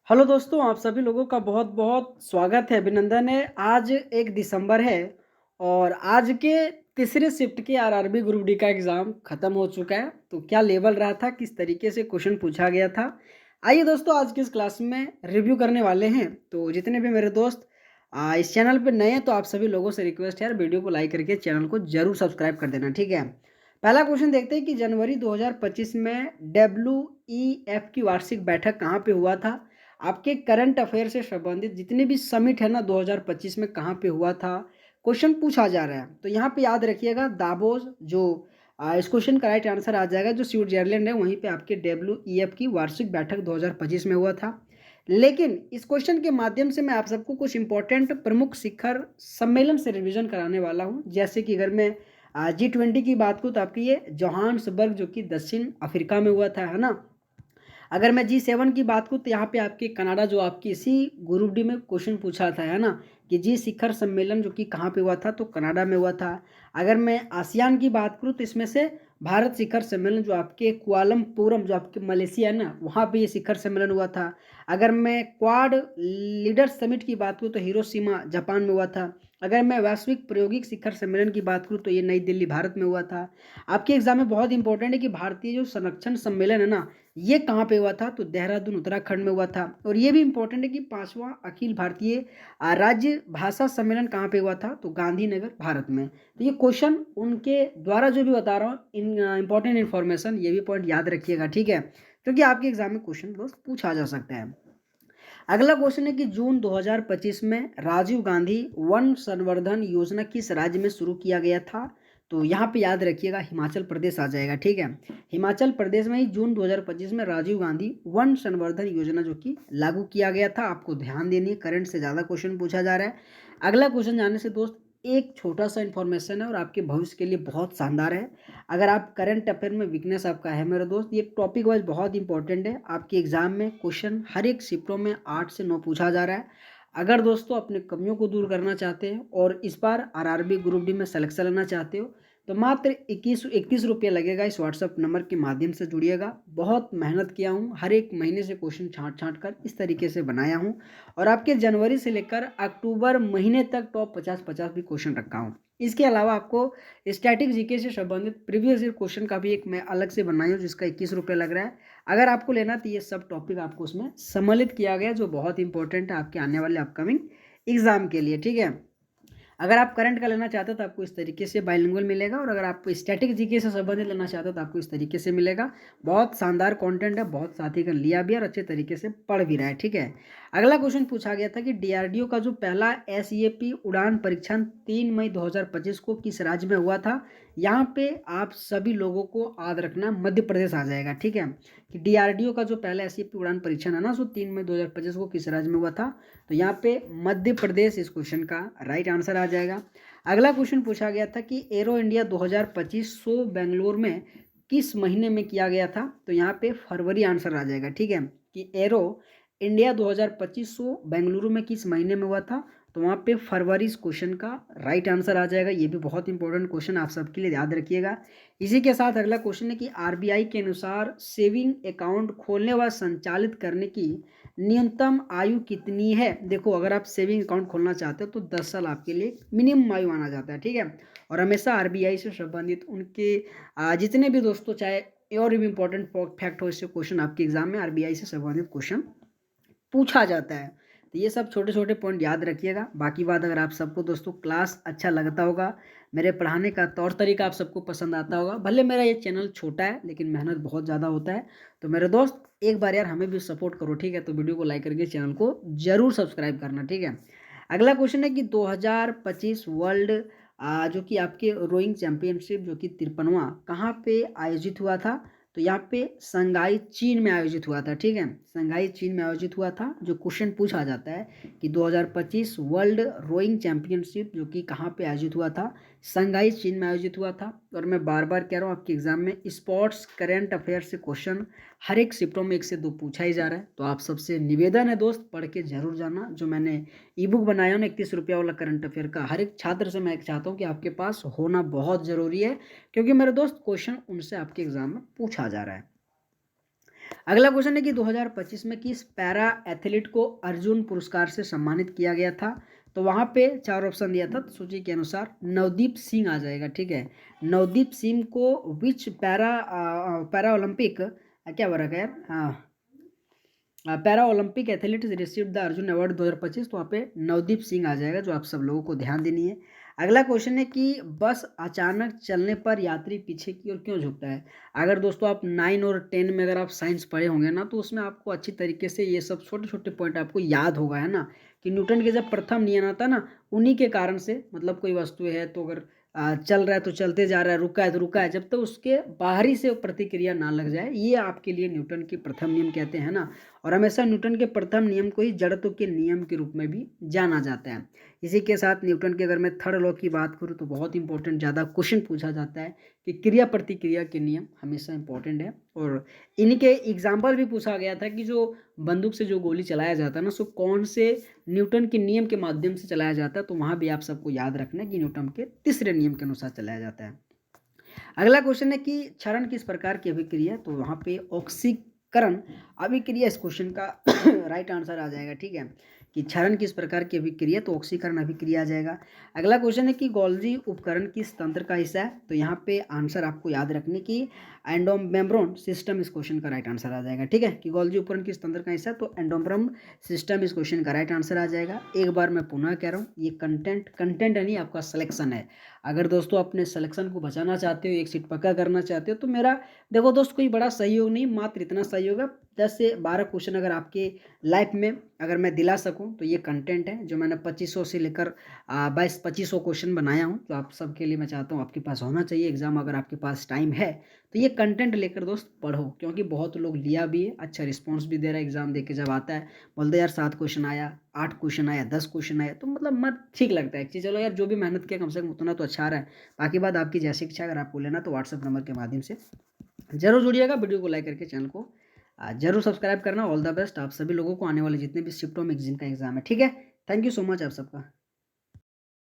Hello दोस्तों, आप सभी लोगों का बहुत-बहुत स्वागत है, अभिनंदन है। आज 1 दिसंबर है और आज के तीसरे शिफ्ट के आरआरबी ग्रुप डी का एग्ज़ाम खत्म हो चुका है। तो क्या लेवल रहा था, किस तरीके से क्वेश्चन पूछा गया था, आइए दोस्तों आज की इस क्लास में रिव्यू करने वाले हैं। तो जितने भी मेरे दोस्त इस चैनल पे नए हैं तो आप सभी लोगों से रिक्वेस्ट है यार वीडियो को लाइक करके चैनल को ज़रूर सब्सक्राइब कर देना, ठीक है। पहला क्वेश्चन देखते हैं कि जनवरी 2025 में डब्ल्यूईएफ की वार्षिक बैठक कहाँ पे हुआ था? आपके करंट अफेयर से संबंधित जितने भी समिट है ना 2025 में कहाँ पे हुआ था, क्वेश्चन पूछा जा रहा है। तो यहाँ पे याद रखिएगा दावोस जो इस क्वेश्चन का राइट आंसर आ जाएगा, जो स्विट्जरलैंड है वहीं पे आपके डब्ल्यूईएफ की वार्षिक बैठक 2025 में हुआ था। लेकिन इस क्वेश्चन के माध्यम से मैं आप सबको कुछ इंपॉर्टेंट प्रमुख शिखर सम्मेलन से रिवीजन कराने वाला हूँ। जैसे कि अगर मैं G20 की बात करूँ तो आपकी ये जोहान्सबर्ग जो कि दक्षिण अफ्रीका में हुआ था, है ना। अगर मैं G7 की बात करूँ तो यहाँ पे आपके कनाडा जो आपकी इसी ग्रुप डी में क्वेश्चन पूछा था, है ना, कि जी शिखर सम्मेलन जो कि कहाँ पे हुआ था, तो कनाडा में हुआ था। अगर मैं आसियान की बात करूँ तो इसमें से भारत शिखर सम्मेलन जो आपके कुआलमपुरम जो आपके मलेशिया है ना, वहाँ पे ये शिखर सम्मेलन हुआ था। अगर मैं क्वाड लीडर समिट की बात करूँ तो हिरोशिमा जापान में हुआ था। अगर मैं वैश्विक प्रायोगिक शिखर सम्मेलन की बात करूँ तो ये नई दिल्ली भारत में हुआ था। आपके एग्जाम में बहुत इंपॉर्टेंट है कि भारतीय जो संरक्षण सम्मेलन है ना, ये कहाँ पे हुआ था, तो देहरादून उत्तराखंड में हुआ था। और ये भी इंपॉर्टेंट है कि 5वां अखिल भारतीय राज्य भाषा सम्मेलन कहाँ पे हुआ था, तो गांधीनगर भारत में। तो ये क्वेश्चन उनके द्वारा जो भी बता रहा हूँ इन इंपॉर्टेंट इन्फॉर्मेशन, ये भी पॉइंट याद रखिएगा, ठीक है, क्योंकि आपके एग्जाम में क्वेश्चन दोस्त पूछा जा सकता है। अगला क्वेश्चन है कि जून 2025 में राजीव गांधी वन संवर्धन योजना किस राज्य में शुरू किया गया था, तो यहाँ पे याद रखिएगा हिमाचल प्रदेश आ जाएगा, ठीक है। हिमाचल प्रदेश में ही जून 2025 में राजीव गांधी वन संवर्धन योजना जो कि लागू किया गया था। आपको ध्यान देनी है, करंट से ज़्यादा क्वेश्चन पूछा जा रहा है। अगला क्वेश्चन जानने से दोस्त एक छोटा सा इन्फॉर्मेशन है और आपके भविष्य के लिए बहुत शानदार है। अगर आप करंट अफेयर में वीकनेस आपका है मेरे दोस्त, ये टॉपिक वाइज बहुत इंपॉर्टेंट है। आपके एग्जाम में क्वेश्चन हर एक शिफ्टों में 8 से 9 पूछा जा रहा है। अगर दोस्तों अपने कमियों को दूर करना चाहते हैं और इस बार आरआरबी ग्रुप डी में सिलेक्शन लेना चाहते हो तो मात्र 31 रुपये लगेगा। इस व्हाट्सअप नंबर के माध्यम से जुड़िएगा। बहुत मेहनत किया हूँ, हर एक महीने से क्वेश्चन छांट छांट कर इस तरीके से बनाया हूँ और आपके जनवरी से लेकर अक्टूबर महीने तक टॉप 50-50 भी क्वेश्चन रखा हूँ। इसके अलावा आपको स्टैटिक जीके से संबंधित प्रीवियस ईयर क्वेश्चन का भी एक मैं अलग से बनाई हूँ जिसका 21 रुपये लग रहा है। अगर आपको लेना तो ये सब टॉपिक आपको उसमें सम्मिलित किया गया जो बहुत इंपॉर्टेंट है आपके आने वाले अपकमिंग एग्जाम के लिए, ठीक है। अगर आप करंट का लेना चाहते हो तो आपको इस तरीके से बाइलिंगुअल मिलेगा और अगर आप स्टैटिक जीके से संबंधित लेना चाहते हो तो आपको इस तरीके से मिलेगा। बहुत शानदार कंटेंट है, बहुत साथी ने लिया भी और अच्छे तरीके से पढ़ भी रहा है, ठीक है। अगला क्वेश्चन पूछा गया था कि डीआरडीओ का जो पहला एसईएपी उड़ान परीक्षण 3 मई 2025 को किस राज्य में हुआ था। यहाँ पे आप सभी लोगों को याद रखना मध्य प्रदेश आ जाएगा, ठीक है, कि डीआरडीओ का जो पहला एसईएपी उड़ान परीक्षण है ना, सो 3 मई 2025 को किस राज्य में हुआ था, तो यहाँ पे मध्य प्रदेश इस क्वेश्चन का राइट आंसर आ जाएगा। अगला क्वेश्चन पूछा गया था कि एरो इंडिया 2025 शो बेंगलोर में किस महीने में किया गया था, तो यहाँ पे फरवरी आंसर आ जाएगा, ठीक है, कि एरो इंडिया 2025 शो बेंगलुरु में किस महीने में हुआ था, तो वहाँ पे फरवरी इस क्वेश्चन का राइट आंसर आ जाएगा। ये भी बहुत इंपॉर्टेंट क्वेश्चन आप सबके लिए याद रखिएगा। इसी के साथ अगला क्वेश्चन है कि आरबीआई के अनुसार सेविंग अकाउंट खोलने व संचालित करने की न्यूनतम आयु कितनी है। देखो अगर आप सेविंग अकाउंट खोलना चाहते हो तो 10 साल आपके लिए मिनिमम आयु माना जाता है, ठीक है। और हमेशा आरबीआई से संबंधित उनके जितने भी दोस्तों चाहे और भी इंपॉर्टेंट फैक्ट हो, इससे क्वेश्चन आपके एग्जाम में आरबीआई से संबंधित क्वेश्चन पूछा जाता है। तो ये सब छोटे छोटे पॉइंट याद रखिएगा। बाकी बात अगर आप सबको दोस्तों क्लास अच्छा लगता होगा, मेरे पढ़ाने का तौर तरीका आप सबको पसंद आता होगा, भले मेरा ये चैनल छोटा है लेकिन मेहनत बहुत ज़्यादा होता है, तो मेरे दोस्त एक बार यार हमें भी सपोर्ट करो, ठीक है। तो वीडियो को लाइक करके चैनल को जरूर सब्सक्राइब करना, ठीक है। अगला क्वेश्चन है कि 2025 वर्ल्ड जो कि आपके रोइंग चैंपियनशिप जो कि 53वां कहाँ पे आयोजित हुआ था, तो यहाँ पे संघाई चीन में आयोजित हुआ था, ठीक है। संघाई चीन में आयोजित हुआ था। जो क्वेश्चन पूछा जाता है कि 2025 वर्ल्ड रोइंग चैंपियनशिप जो कि कहाँ पे आयोजित हुआ था, संघाई चीन में आयोजित हुआ था। और मैं बार बार कह रहा हूँ आपके एग्जाम में स्पोर्ट्स करंट अफेयर से क्वेश्चन हर एक शिफ्टों में 1 से 2 पूछा ही जा रहा है। तो आप सबसे निवेदन है दोस्त पढ़ के जरूर जाना। जो मैंने ई बुक बनाया हूँ ना 31 रुपया वाला करंट अफेयर का, हर एक छात्र से मैं चाहता हूँ कि आपके पास होना बहुत ज़रूरी है, क्योंकि मेरे दोस्त क्वेश्चन उनसे आपके एग्जाम में पूछा जा रहा है। अगला क्वेश्चन है कि 2025 में किस पैरा एथलीट को अर्जुन पुरस्कार से सम्मानित किया गया था? तो वहाँ पे 4 ऑप्शन दिया था, तो सूची के अनुसार नवदीप सिंह आ जाएगा, ठीक है। नवदीप सिंह को विच पैरा ओलंपिक क्या बोल रखा है यार, हाँ, para Olympic athlete received the Arjun award 2025, तो वहाँ पे नवदीप सिंह आ जाएगा, जो आप सब लोगों को ध्यान देनी है। अगला क्वेश्चन है कि बस अचानक चलने पर यात्री पीछे की ओर क्यों झुकता है? अगर दोस्तों आप 9 और 10 में अगर आप साइंस पढ़े होंगे ना, तो उसमें आपको अच्छी तरीके से ये सब छोटे छोटे पॉइंट आपको याद होगा, है ना, कि न्यूटन के जब प्रथम नियम आता ना, उन्हीं के कारण से, मतलब कोई वस्तु है तो अगर चल रहा है तो चलते जा रहा है, रुका है तो रुका है, जब तक तो उसके बाहरी से प्रतिक्रिया ना लग जाए, ये आपके लिए न्यूटन के प्रथम नियम कहते हैं ना। और हमेशा न्यूटन के प्रथम नियम को ही जड़त्व के नियम के रूप में भी जाना जाता है। इसी के साथ न्यूटन के अगर मैं थर्ड लॉ की बात करूँ तो बहुत इंपॉर्टेंट ज़्यादा क्वेश्चन पूछा जाता है कि क्रिया प्रतिक्रिया के नियम हमेशा इंपॉर्टेंट है। और इनके एग्जाम्पल भी पूछा गया था कि जो बंदूक से जो गोली चलाया जाता है ना, सो कौन से न्यूटन के नियम के माध्यम से चलाया जाता है, तो वहाँ भी आप सबको याद रखना है कि न्यूटन के तीसरे नियम के अनुसार चलाया जाता है। अगला क्वेश्चन है कि क्षरण किस प्रकार की अभिक्रिया है? तो वहाँ पे ऑक्सीकरण अभिक्रिया इस क्वेश्चन का राइट आंसर आ जाएगा, ठीक है, कि क्षरण किस प्रकार की अभिक्रिया, तो ऑक्सीकरण अभिक्रिया आ जाएगा। अगला क्वेश्चन है कि गोल्जी उपकरण किस तंत्र का हिस्सा है? तो यहाँ पे आंसर आपको याद रखने की एंडोमेम्ब्रेन सिस्टम इस क्वेश्चन का राइट आंसर आ जाएगा, ठीक है, कि गोल्जी उपकरण किस तंत्र का हिस्सा है, तो एंडोमेम्ब्रेन सिस्टम इस क्वेश्चन का राइट आंसर आ जाएगा। एक बार मैं पुनः कह रहा हूँ, ये कंटेंट यानी आपका सिलेक्शन है। अगर दोस्तों अपने सिलेक्शन को बचाना चाहते हो, एक सीट पक्का करना चाहते हो, तो मेरा देखो दोस्त कोई बड़ा सहयोग नहीं, मात्र इतना सहयोग है, 10 से 12 क्वेश्चन अगर आपके लाइफ में अगर मैं दिला सकूं, तो ये कंटेंट है जो मैंने 2500 से लेकर 2500 क्वेश्चन बनाया हूं, जो आप सबके लिए मैं चाहता हूं आपके पास होना चाहिए एग्जाम, अगर आपके पास टाइम है तो ये कंटेंट लेकर दोस्त पढ़ो, क्योंकि बहुत लोग लिया भी है, अच्छा रिस्पॉन्स भी दे रहा है, एग्जाम दे के जब आता है बोलते यार 7 क्वेश्चन आया, 8 क्वेश्चन आया, 10 क्वेश्चन आया, तो मतलब मत ठीक लगता है कि चलो यार जो भी मेहनत किया कम से कम उतना तो अच्छा रहा है। बाकी बात आपकी जैसी इच्छा, अगर आपको लेना तो व्हाट्सएप नंबर के माध्यम से जरूर जुड़िएगा, वीडियो को लाइक करके चैनल को जरूर सब्सक्राइब करना। ऑल द बेस्ट आप सभी लोगों को आने वाले जितने भी शिफ्टों में जिनका एग्जाम है, ठीक है। थैंक यू सो मच आप सबका।